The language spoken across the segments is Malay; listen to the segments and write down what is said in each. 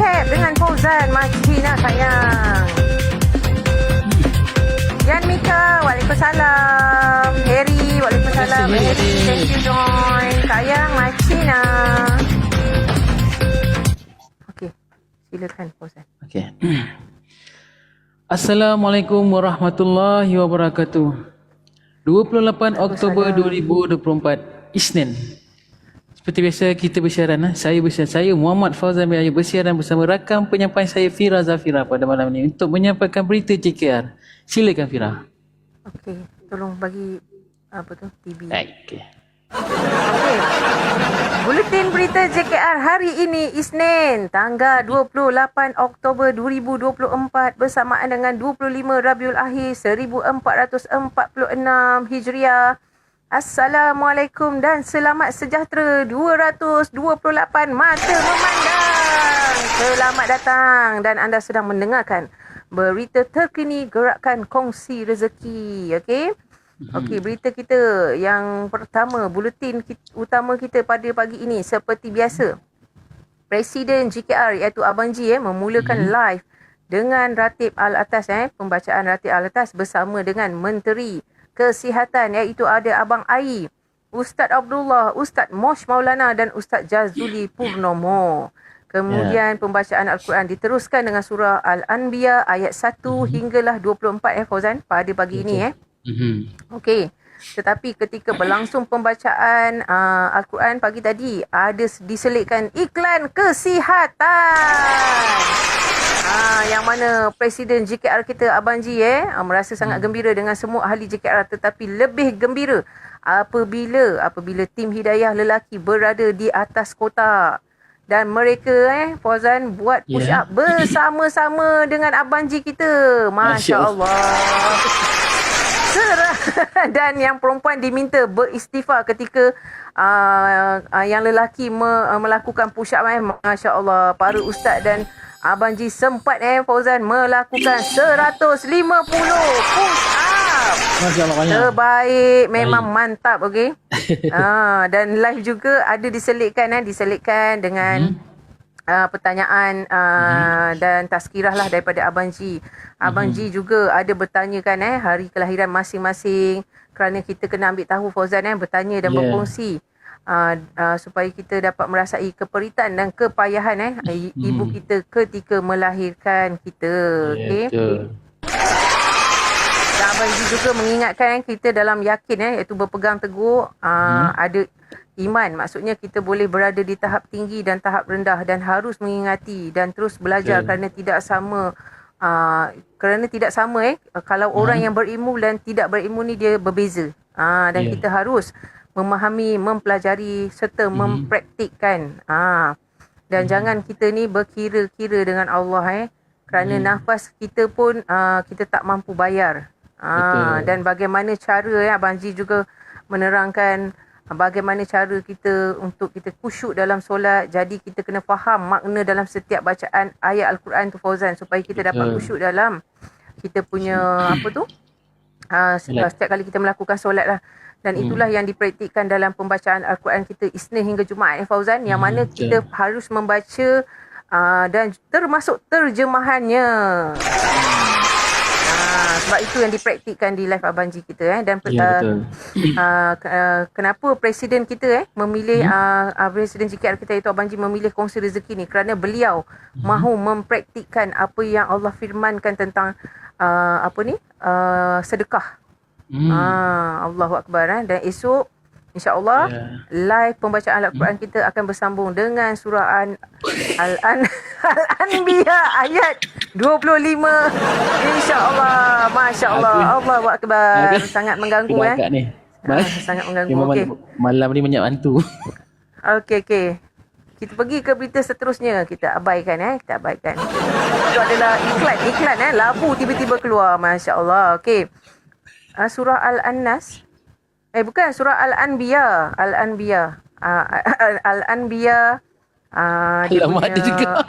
Recap dengan Fauzan Makcina sayang. Yan Mika, Waalaikumsalam. Harry, Waalaikumsalam. Terima kasih, Harry, thank you join. Sayang Makcina. Okey, silakan Fauzan. Okey. Assalamualaikum warahmatullahi wabarakatuh. 28 Oktober 2024, Isnin. Seperti biasa kita bersiaran. Saya Muhammad Fauzan bin Ayub bersiaran bersama rakam penyampai saya Fira Zafira pada malam ini untuk menyampaikan berita JKR. Silakan Fira. Okey, tolong bagi TV. Okey. Okey. Buletin berita JKR hari ini Isnin tanggal 28 Oktober 2024 bersamaan dengan 25 Rabiul Akhir 1446 Hijriah. Assalamualaikum dan selamat sejahtera 228 mata memandang. Selamat datang dan anda sedang mendengarkan berita terkini gerakan kongsi rezeki. Okey. Okey, berita kita yang pertama, buletin utama kita pada pagi ini seperti biasa. Presiden JKR iaitu Abang G memulakan live dengan Ratib Al-Atas pembacaan Ratib Al-Atas bersama dengan Menteri Kesihatan iaitu ada Abang Ai, Ustaz Abdullah, Ustaz Mosh Maulana dan Ustaz Jazuli Purnomo. Kemudian pembacaan Al-Quran diteruskan dengan surah Al-Anbiya ayat 1 hinggalah 24 Fauzan pada pagi ini Okey. Tetapi ketika berlangsung pembacaan Al-Quran pagi tadi ada diselitkan iklan kesihatan. Yang mana Presiden JKR kita Abang G merasa sangat gembira dengan semua ahli JKR, tetapi lebih gembira apabila tim Hidayah lelaki berada di atas kotak dan mereka Fauzan buat push up bersama-sama dengan Abang G kita. Masya-Allah. Dan yang perempuan diminta beristighfar ketika yang lelaki melakukan push up Masya-Allah. Para ustaz dan Abang G sempat Fauzan melakukan 150 push up. Masya-Allah banyak. Terbaik, memang mantap, okey. Dan live juga ada diselitkan dengan pertanyaan dan tazkirah lah daripada Abang G. Abang G juga ada bertanyakan hari kelahiran masing-masing kerana kita kena ambil tahu Fauzan bertanya dan berkongsi supaya kita dapat merasai keperitan dan kepayahan ibu kita ketika melahirkan kita. Okey. Dan Abang G juga mengingatkan kita dalam yakin iaitu berpegang teguh ada iman, maksudnya kita boleh berada di tahap tinggi dan tahap rendah dan harus mengingati dan terus belajar kerana tidak sama kalau orang yang berilmu dan tidak berilmu ni dia berbeza. Dan kita harus memahami, mempelajari serta mempraktikkan. Dan jangan kita ni berkira-kira dengan Allah kerana nafas kita pun kita tak mampu bayar. Dan bagaimana cara Abang G juga menerangkan bagaimana cara kita untuk kita khusyuk dalam solat. Jadi kita kena faham makna dalam setiap bacaan ayat Al-Quran tu Fauzan supaya kita dapat khusyuk dalam kita punya setiap kali kita melakukan solat lah. Dan itulah yang dipraktikkan dalam pembacaan Al-Quran kita Isnin hingga Jumaat Fauzan, yang mana kita harus membaca dan termasuk terjemahannya. Sebab itu yang dipraktikkan di live Abang G kita dan kenapa presiden kita memilih presiden JKR kita iaitu Abang G memilih kongsi rezeki ni, kerana beliau mahu mempraktikkan apa yang Allah firmankan tentang sedekah. Allahu Akbar. Dan esok InsyaAllah live pembacaan Al-Quran kita akan bersambung dengan surah Al-Anbiya ayat 25. InsyaAllah. Masya Allah. Allahu Akbar. Sangat mengganggu sangat mengganggu. Okey. Malam ni banyak hantu. Okey. Kita pergi ke berita seterusnya. Kita abaikan Kita abaikan. Itu adalah iklan labu tiba-tiba keluar. Masya Allah. Okey. Surah Al-Annas. Bukan, surah Al-Anbiya. Al-Anbiya. Alamak dia juga.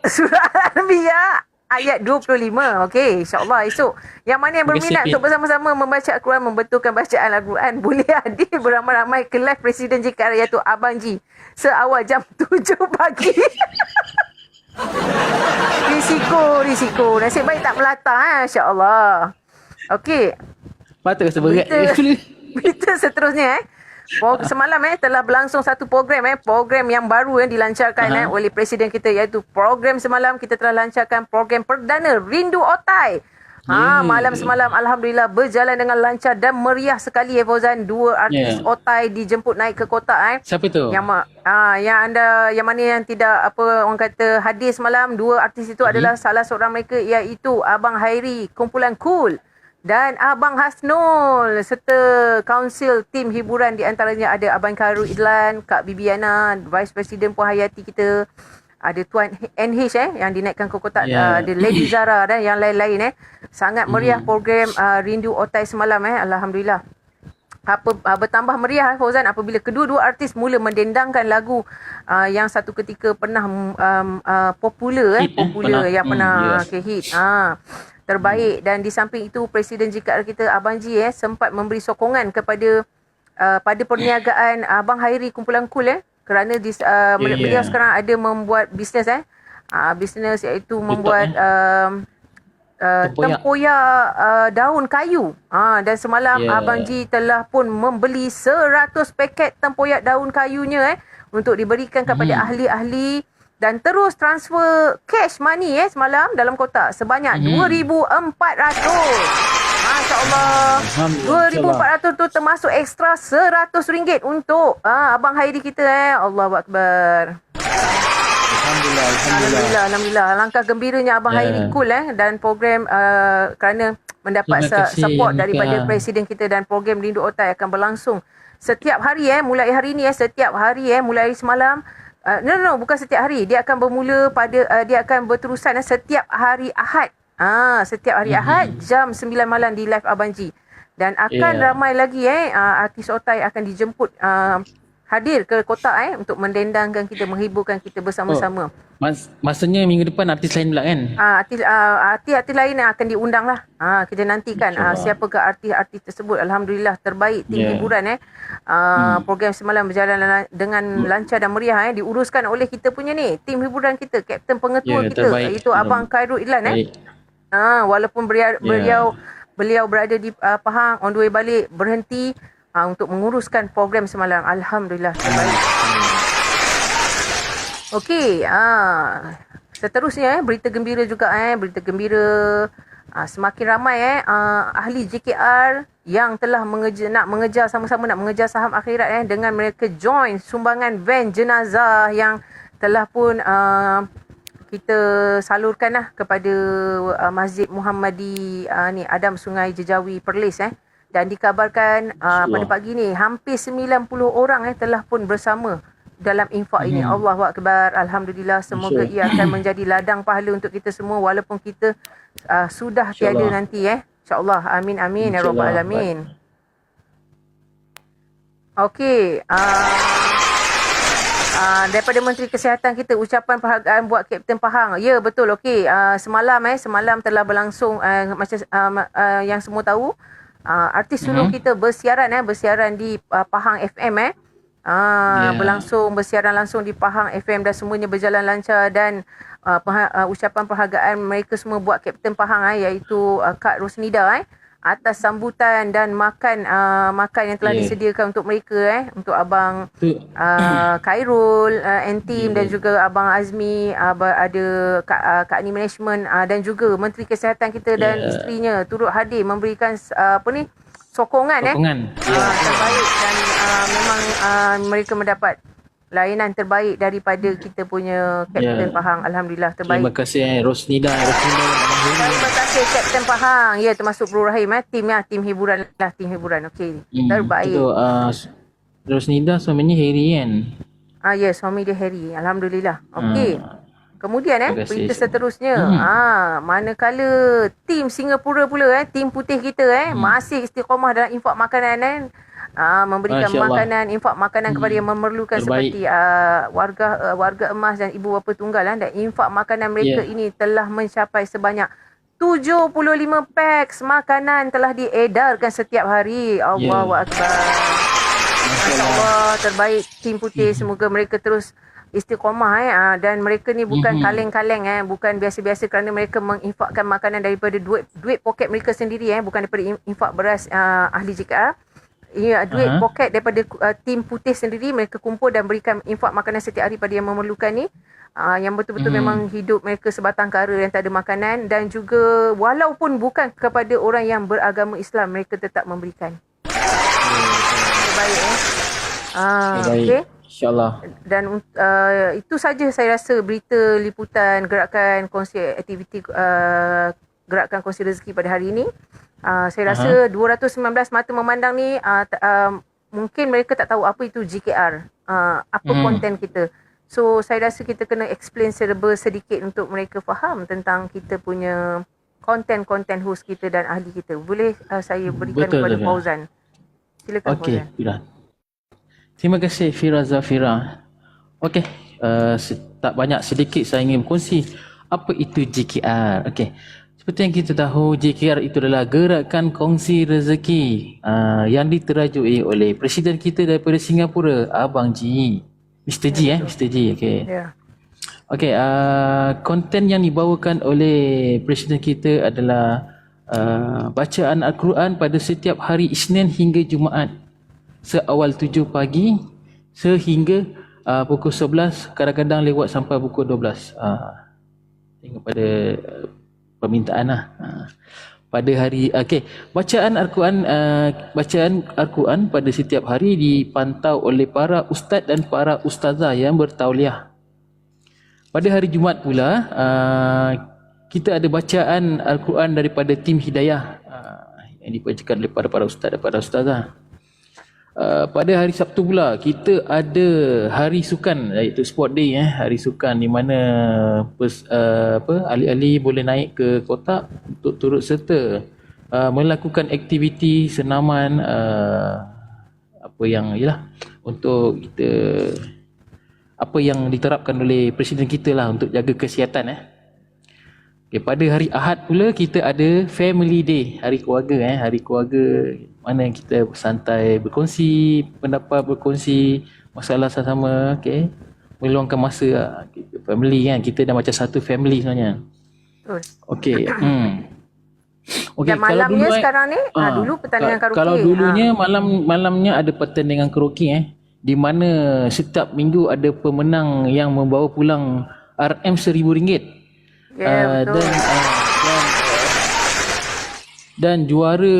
Surah Al-Anbiya ayat 25. Okey, insya-Allah esok. Yang mana yang berminat untuk bersama-sama membaca Al-Quran, membetulkan bacaan Al-Quran, boleh hadir beramai-ramai ke live Presiden JKR iaitu Abang G seawal jam 7 pagi. berisiko. Nasib baik tak melata. InsyaAllah. Okey. Patut rasa berat. Berita seterusnya semalam telah berlangsung satu program program yang baru dilancarkan oleh Presiden kita, iaitu program semalam kita telah lancarkan program perdana Rindu Otai. Malam semalam Alhamdulillah berjalan dengan lancar dan meriah sekali Fauzan. Dua artis Otai dijemput naik ke kota. Siapa tu? Yang mana yang tidak orang kata hadir semalam, dua artis itu adalah salah seorang mereka iaitu Abang Hairi kumpulan Cool dan Abang Hasnul serta kaunsil tim hiburan, di antaranya ada Abang Khairul Idlan, Kak Bibiana, Vice President Puan Hayati kita, ada Tuan NH yang dinaikkan ke kotak, ada Lady Zara dan yang lain-lain sangat meriah program Rindu Otai semalam Alhamdulillah. Bertambah meriah Fauzan apabila kedua-dua artis mula mendendangkan lagu yang satu ketika pernah popular yang pernah hit terbaik. Dan di samping itu Presiden JKR kita Abang Ji sempat memberi sokongan kepada pada perniagaan Abang Hairi kumpulan Cool kerana beliau sekarang ada membuat bisnes bisnes iaitu membuat tempoyak daun kayu. Dan semalam Abang Ji telah pun membeli 100 paket tempoyak daun kayunya untuk diberikan kepada ahli-ahli dan terus transfer cash money semalam dalam kotak sebanyak 2,400. Masya Allah. 2,400 tu termasuk ekstra RM100 untuk Abang Hairi kita. Allahu Akbar. Alhamdulillah. Alangkah gembiranya Abang Hairi Cool dan program kerana mendapat support daripada Presiden kita, dan program Rindu Otai akan berlangsung setiap hari mulai hari ni setiap hari mulai semalam. Bukan setiap hari. Dia akan bermula pada dia akan berterusan setiap hari Ahad. Setiap hari Ahad jam 9 malam di live Abang Ji. Dan akan ramai lagi artis Otai akan dijemput hadir ke kotak untuk mendendangkan kita, menghiburkan kita bersama-sama. Maksudnya minggu depan artis lain pula kan? Artis lain yang akan diundang lah. Kita nantikan siapakah artis-artis tersebut. Alhamdulillah terbaik tim hiburan program semalam berjalan dengan lancar dan meriah diuruskan oleh kita punya tim hiburan kita, Kapten Pengetua kita terbaik. Iaitu Abang Khairul Idlan walaupun beliau berada di Pahang, on the way balik berhenti untuk menguruskan program semalam. Alhamdulillah terbaik. Okey, seterusnya berita gembira juga berita gembira semakin ramai ahli JKR yang telah nak mengejar saham akhirat dengan mereka join sumbangan van jenazah yang telah pun kita salurkan kepada Masjid Muhammadi Adam Sungai Jejawi Perlis dan dikabarkan pada pagi ni hampir 90 orang telah pun bersama dalam infak ini. Allahu Akbar. Alhamdulillah, semoga ia akan menjadi ladang pahala untuk kita semua walaupun kita sudah tiada nanti InsyaAllah. Amin amin ya rabbal alamin. Okey, daripada Menteri Kesihatan kita ucapan penghargaan buat Kapten Pahang. Ya betul. Okey, semalam telah berlangsung macam yang semua tahu, artis sulung kita bersiaran di Pahang FM berlangsung bersiaran langsung di Pahang FM dan semuanya berjalan lancar. Dan ucapan penghargaan mereka semua buat Kapten Pahang iaitu Kak Rosnida atas sambutan dan makan yang telah disediakan untuk mereka untuk Abang Khairul and team dan juga Abang Azmi, ada Kak Ni Management dan juga Menteri Kesihatan kita dan isterinya turut hadir memberikan sokongan terbaik. Dan memang mereka mendapat layanan terbaik daripada kita punya Kapten Pahang. Alhamdulillah terbaik. Terima kasih Rosnida. Terima kasih Kapten Pahang. Ya, termasuk Bro Rahim tim hiburan lah, tim hiburan. Okey. Terbaik. Itu Rosnida suaminya Harry kan? Ya, suami dia Harry. Alhamdulillah. Okey. Kemudian berita seterusnya. Manakala tim Singapura pula tim putih kita masih istiqamah dalam infak makanan memberikan infak makanan kepada yang memerlukan seperti warga emas dan ibu bapa tunggal dan infak makanan mereka ini telah mencapai sebanyak 75 paks makanan telah diedarkan setiap hari. Allahu Akbar. Masya-Allah, terbaik tim putih. Semoga mereka terus istiqamah dan mereka ni bukan kaleng-kaleng bukan biasa-biasa kerana mereka menginfakkan makanan daripada duit poket mereka sendiri bukan daripada infak beras ahli JKR. Duit poket daripada tim putih sendiri mereka kumpul dan berikan infak makanan setiap hari pada yang memerlukan ni. Yang betul-betul memang hidup mereka sebatang kara yang tak ada makanan, dan juga walaupun bukan kepada orang yang beragama Islam mereka tetap memberikan. Baik Baik. InsyaAllah. Dan itu saja saya rasa berita liputan gerakan kongsi aktiviti gerakan kongsi rezeki pada hari ini. Saya rasa 219 mata memandang ni mungkin mereka tak tahu apa itu GKR, apa konten kita. So saya rasa kita kena explain sedikit untuk mereka faham tentang kita punya konten-konten host kita dan ahli kita. Boleh saya berikan kepada Fauzan. Silakan Fauzan. Okey, terima kasih Fira Zafira. Okey, tak banyak, sedikit saya ingin berkongsi apa itu GKR. Okey. Seperti yang kita tahu, GKR itu adalah gerakan kongsi rezeki yang diterajui oleh Presiden kita daripada Singapura, Abang G. Mr. G Mr. G. Okey. Ya. Okey, konten yang dibawakan oleh Presiden kita adalah bacaan Al-Quran pada setiap hari Isnin hingga Jumaat. Seawal 7 pagi sehingga pukul 11, kadang-kadang lewat sampai pukul 12. Tengok pada permintaan lah. Pada hari bacaan Al-Quran pada setiap hari dipantau oleh para ustaz dan para ustazah yang bertauliah. Pada hari Jumaat pula kita ada bacaan Al-Quran daripada tim Hidayah yang dibacakan oleh para ustaz dan para ustazah. Pada hari Sabtu pula kita ada hari sukan, iaitu sport day, hari sukan di mana ahli-ahli boleh naik ke kotak untuk turut serta melakukan aktiviti senaman untuk kita apa yang diterapkan oleh Presiden kita lah untuk jaga kesihatan. Pada hari Ahad pula kita ada Family Day, hari keluarga, hari keluarga mana kita bersantai, berkongsi pendapat, berkongsi masalah sama-sama, meluangkan masa kita family kita dah macam satu family sebenarnya. Okey. Dan malamnya sekarang ni dulu pertandingan karaoke. Kalau dulunya malamnya ada pertandingan karaoke di mana setiap minggu ada pemenang yang membawa pulang RM RM1,000. Dan juara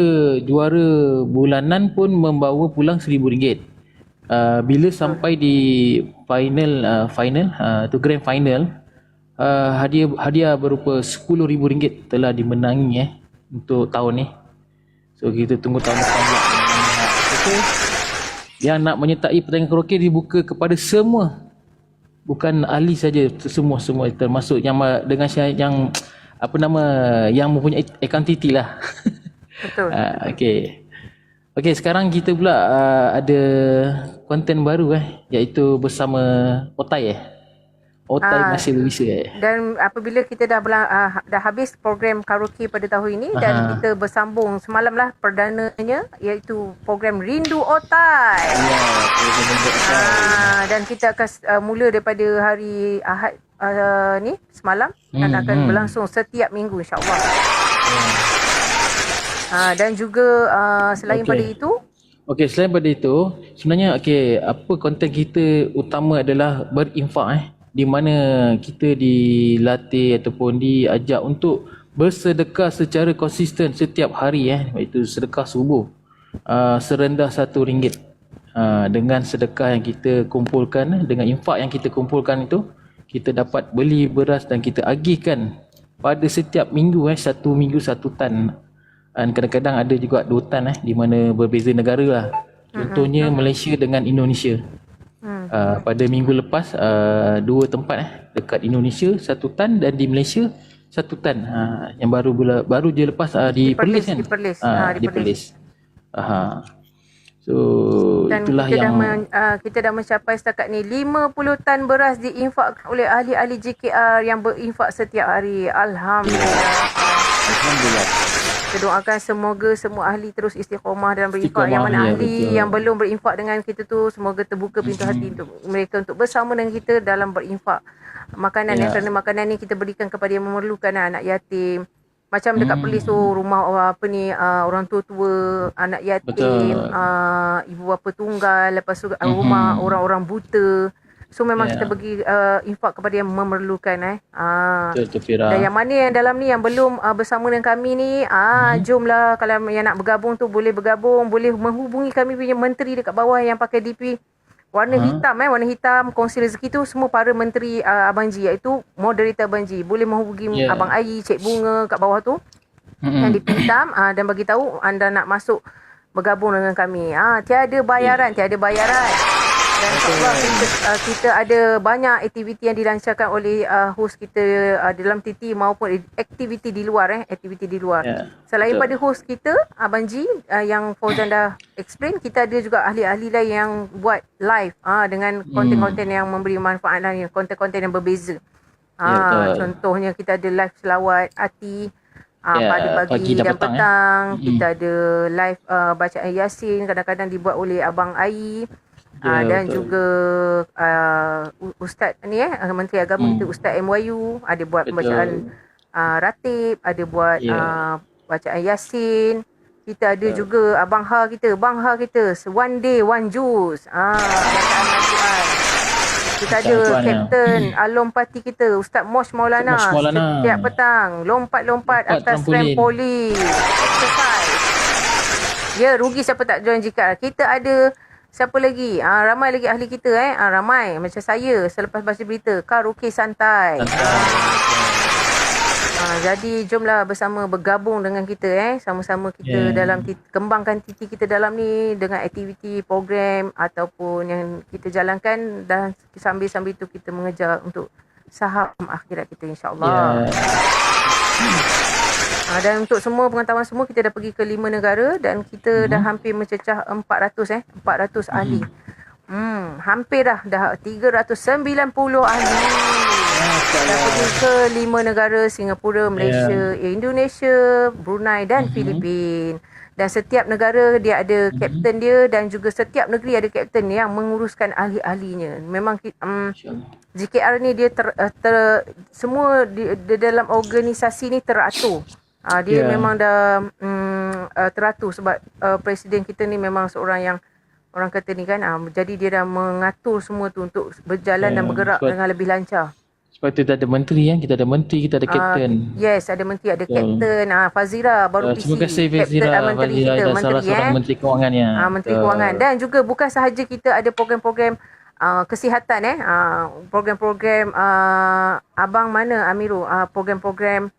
bulanan pun membawa pulang RM1,000. Bila sampai di final tu grand final, hadiah berupa RM10,000 telah dimenangi untuk tahun ni. So kita tunggu tahun depan pula. Yang nak menyertai pertandingan karaoke dibuka kepada semua, bukan ahli saja, semua termasuk yang dengan yang yang mempunyai akantiti lah. Betul. Okey, sekarang kita pula ada konten baru iaitu bersama Otai Otai masih berbisa Dan apabila kita dah habis program karaoke pada tahun ini dan kita bersambung semalam lah perdananya, iaitu program Rindu Otai. Dan kita akan mula daripada hari Ahad ni semalam dan akan berlangsung setiap minggu insya-Allah. Dan juga selain pada itu, selain pada itu sebenarnya apa konten kita utama adalah berinfak di mana kita dilatih ataupun diajak untuk bersedekah secara konsisten setiap hari iaitu sedekah subuh serendah RM1. Dengan sedekah yang kita kumpulkan, dengan infak yang kita kumpulkan itu, kita dapat beli beras dan kita agihkan pada setiap minggu satu minggu satu tan. Dan kadang-kadang ada juga 2 tan di mana berbeza negara lah. Contohnya Malaysia dengan Indonesia. Pada minggu lepas 2 tempat dekat Indonesia 1 tan dan di Malaysia 1 tan. Yang baru je lepas di Perlis kan. Di Perlis. So dan itulah kita yang kita dah mencapai setakat ni 50 tan beras diinfakkan oleh ahli-ahli JKR yang berinfak setiap hari. Alhamdulillah. Kita doakan semoga semua ahli terus istiqamah dalam berinfak. Yang mana Istiqamah, ya, ahli betul. yang belum berinfak dengan kita tu, semoga terbuka pintu hati untuk mereka untuk bersama dengan kita dalam berinfak makanan Ya. kerana makanan ni kita berikan kepada yang memerlukan, anak yatim. Macam dekat Perlis tu, rumah orang tua-tua, anak yatim, ibu bapa tunggal, lepas tu rumah orang-orang buta. So memang kita bagi infak kepada yang memerlukan. Betul tu, Fira. Dan yang mana yang dalam ni yang belum bersama dengan kami ni, jomlah kalau yang nak bergabung tu boleh bergabung, boleh menghubungi kami punya menteri dekat bawah yang pakai DP warna hitam, warna hitam, kongsi rezeki tu semua para menteri Abang Ji, iaitu moderator Abang Ji. Boleh menghubungi Abang Ai, Cik Bunga kat bawah tu yang DP hitam dan bagi tahu anda nak masuk bergabung dengan kami. Tiada bayaran. Dan insyaAllah kita ada banyak aktiviti yang dilancarkan oleh host kita dalam TT maupun aktiviti di luar. Selain pada host kita, Abang Ji yang Fauzan dah explain, kita ada juga ahli-ahli lain yang buat live dengan konten-konten yang memberi manfaat lain, konten-konten yang berbeza. Contohnya kita ada live selawat Ati pada pagi dan petang. Kita ada live bacaan Yasin, kadang-kadang dibuat oleh Abang Ai. Dan betul. Juga Ustaz ni Menteri Agama kita Ustaz MYU ada buat pembacaan ratib, ada buat bacaan Yasin. Kita ada juga Abang Ha kita, one day one juice, bacaan Al-Quran. Kita ada Kapten Lompati kita Ustaz Mosh Maulana. Setiap petang lompat atas trampolin, exercise. Ya, rugi siapa tak join JKR. Kita ada siapa lagi? Ramai lagi ahli kita ramai. Macam saya selepas baca berita, karaoke santai. Jadi jomlah bersama bergabung dengan kita sama-sama kita dalam kembangkan titi kita dalam ni dengan aktiviti, program ataupun yang kita jalankan, dan sambil-sambil itu kita mengejar untuk saham akhirat kita, insya-Allah. Dan untuk semua pengetahuan semua, kita dah pergi ke 5 negara dan kita dah hampir mencecah 400 ahli. Hampir dah 390 ahli. Dah pergi ke 5 negara, Singapura, Malaysia, Indonesia, Brunei dan Filipina. Dan setiap negara dia ada kapten dia, dan juga setiap negeri ada kapten yang menguruskan ahli-ahlinya. Memang JKR ni dia semua di dalam organisasi ni teratur. Dia memang dah teratur sebab presiden kita ni memang seorang yang orang kata ni kan, jadi dia dah mengatur semua tu untuk berjalan dan bergerak dengan lebih lancar. Sebab tu kita ada menteri kita ada menteri, kita ada kapten. Yes, ada menteri, ada kapten. Fazira baru PC. Terima kasih Fazira, Fazira dan salah seorang menteri kewangan Menteri Kewangan. Dan juga bukan sahaja kita ada program-program kesihatan program-program abang mana Amirul, program-program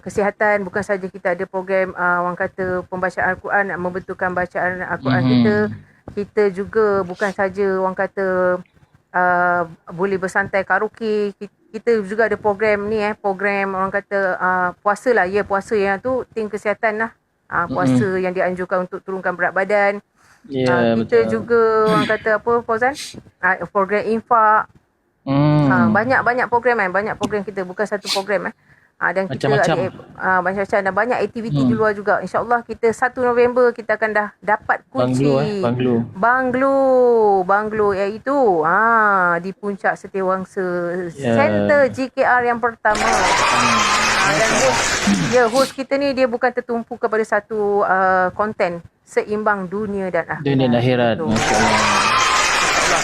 kesihatan. Bukan saja kita ada program orang kata pembacaan Al-Quran, membetulkan bacaan Al-Quran kita juga bukan saja orang kata boleh bersantai karaoke. Kita juga ada program ni program orang kata puasa lah. Puasa yang tu tim kesihatan lah. Puasa yang dianjurkan untuk turunkan berat badan. Kita betul. Juga orang kata apa Fauzan, program infak. Banyak program banyak program kita, bukan satu program dan kita macam-macam. Ada macam-macam dan banyak aktiviti di luar juga. InsyaAllah kita 1 November kita akan dah dapat kunci Banglo iaitu di Puncak Setiawangsa Center JKR yang pertama. Dan host kita ni dia bukan tertumpu kepada satu konten, seimbang dunia dan akhirat. InsyaAllah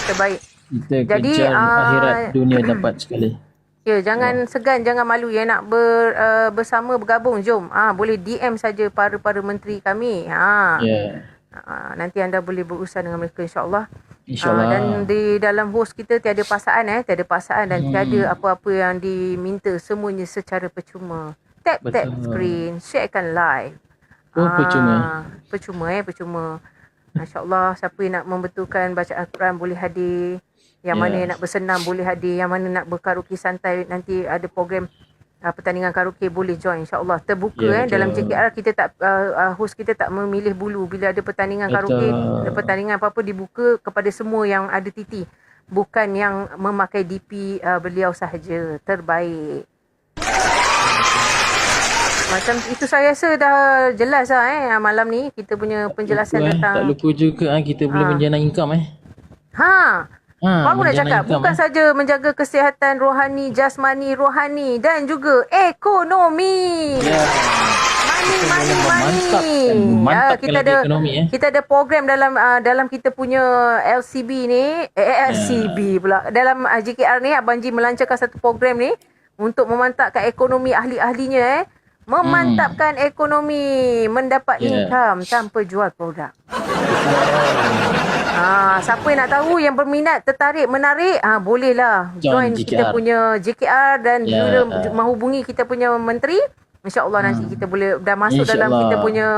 terbaik. Kita kejar akhirat, dunia dapat sekali. Jangan segan, jangan malu nak bersama bergabung. Jom. Boleh DM saja para menteri kami. Nanti anda boleh berurusan dengan mereka, insya-Allah. Dan di dalam host kita tiada paksaan dan tiada apa-apa yang diminta, semuanya secara percuma. Tap screen, sharekan live. Percuma. Masya-Allah, siapa yang nak membetulkan bacaan Al-Quran boleh hadir. Yang mana yang nak bersenam boleh hadir, yang mana nak berkaraoke santai, nanti ada program pertandingan karaoke boleh join, insya-Allah. Terbuka dalam JKR kita tak host kita tak memilih bulu. Bila ada pertandingan karaoke, pertandingan apa-apa dibuka kepada semua yang ada titi. Bukan yang memakai DP beliau sahaja. Terbaik. Macam itu saya rasa dah jelas lah malam ni kita punya penjelasan Lupa, tentang tak lupa juga kita boleh menjana income Ha. Baru nak menjana cakap, income, bukan saja menjaga kesihatan rohani, jasmani, rohani dan juga ekonomi. Ya. Money. Kita ada ekonomi kita ada program dalam kita punya LCB ni, LCB pula. Dalam JKR ni Abang Ji melancarkan satu program ni untuk memantapkan ekonomi ahli-ahlinya memantapkan ekonomi, mendapat income tanpa jual produk. Siapa yang nak tahu, yang berminat, tertarik, menarik, bolehlah join kita punya JKR dan juga menghubungi kita punya menteri. InsyaAllah nanti kita boleh dah masuk dalam kita punya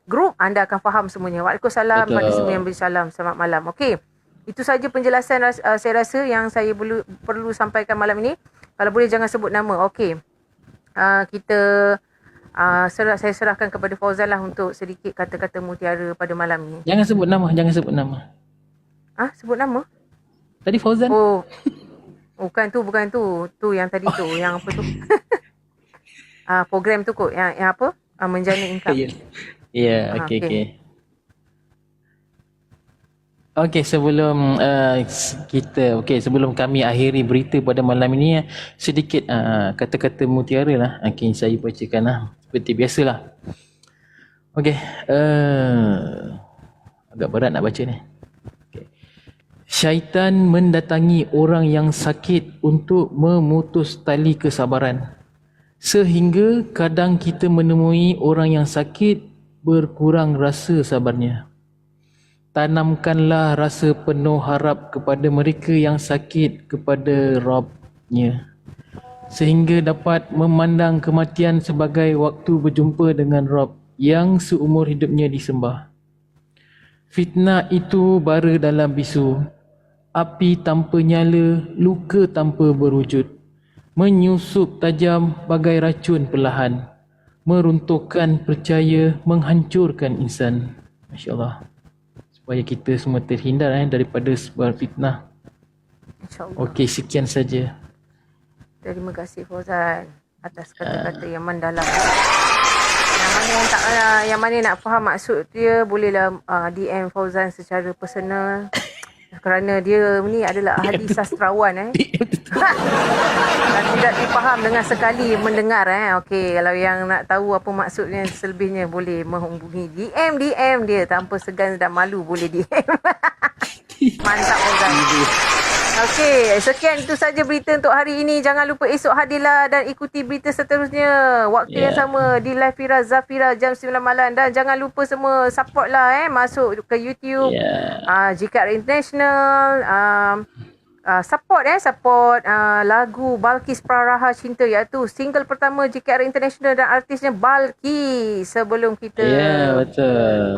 grup, anda akan faham semuanya. Waalaikumsalam pada semua yang beri salam. Selamat malam. Okey. Itu saja penjelasan saya rasa yang saya perlu sampaikan malam ini. Kalau boleh jangan sebut nama. Okey. Saya serahkan kepada Fauzan lah untuk sedikit kata-kata mutiara pada malam ni. Jangan sebut nama. Sebut nama? Tadi Fauzan. Oh. Bukan tu. Tu yang tadi tu. Yang apa tu? Program tu kot. Yang apa? Menjana income. Ya, okey. Okey, sebelum sebelum kami akhiri berita pada malam ini, sedikit kata-kata mutiara lah. Okey, saya bacakan lah. Seperti biasalah. Okey, agak berat nak baca ni. Okay. Syaitan mendatangi orang yang sakit untuk memutus tali kesabaran. Sehingga kadang kita menemui orang yang sakit berkurang rasa sabarnya. Tanamkanlah rasa penuh harap kepada mereka yang sakit kepada Rabb-Nya, sehingga dapat memandang kematian sebagai waktu berjumpa dengan Rabb yang seumur hidupnya disembah. Fitnah itu bara dalam bisu, api tanpa nyala, luka tanpa berwujud, menyusup tajam bagai racun perlahan, meruntuhkan percaya, menghancurkan insan. Masya Allah. Supaya kita semua terhindar daripada sebuah fitnah. InsyaAllah. Okey, sekian saja. Terima kasih Fauzan atas kata-kata yang mendalam. Yang mana nak faham maksud dia, bolehlah DM Fauzan secara personal. Kerana dia ni adalah ahli sastrawan dan tidak dipaham dengan sekali mendengar Okey, kalau yang nak tahu apa maksudnya selebihnya boleh menghubungi DM dia tanpa segan dan malu, boleh DM. Mantap Fauzan. Okey, sekian itu saja berita untuk hari ini. Jangan lupa esok hadirlah dan ikuti berita seterusnya waktu yang sama di Live Fira Zafira jam 9 malam. Dan jangan lupa semua supportlah masuk ke YouTube JKR International, support lagu Balkis Praraha Cinta, iaitu single pertama JKR International dan artisnya Balkis. Sebelum kita betul.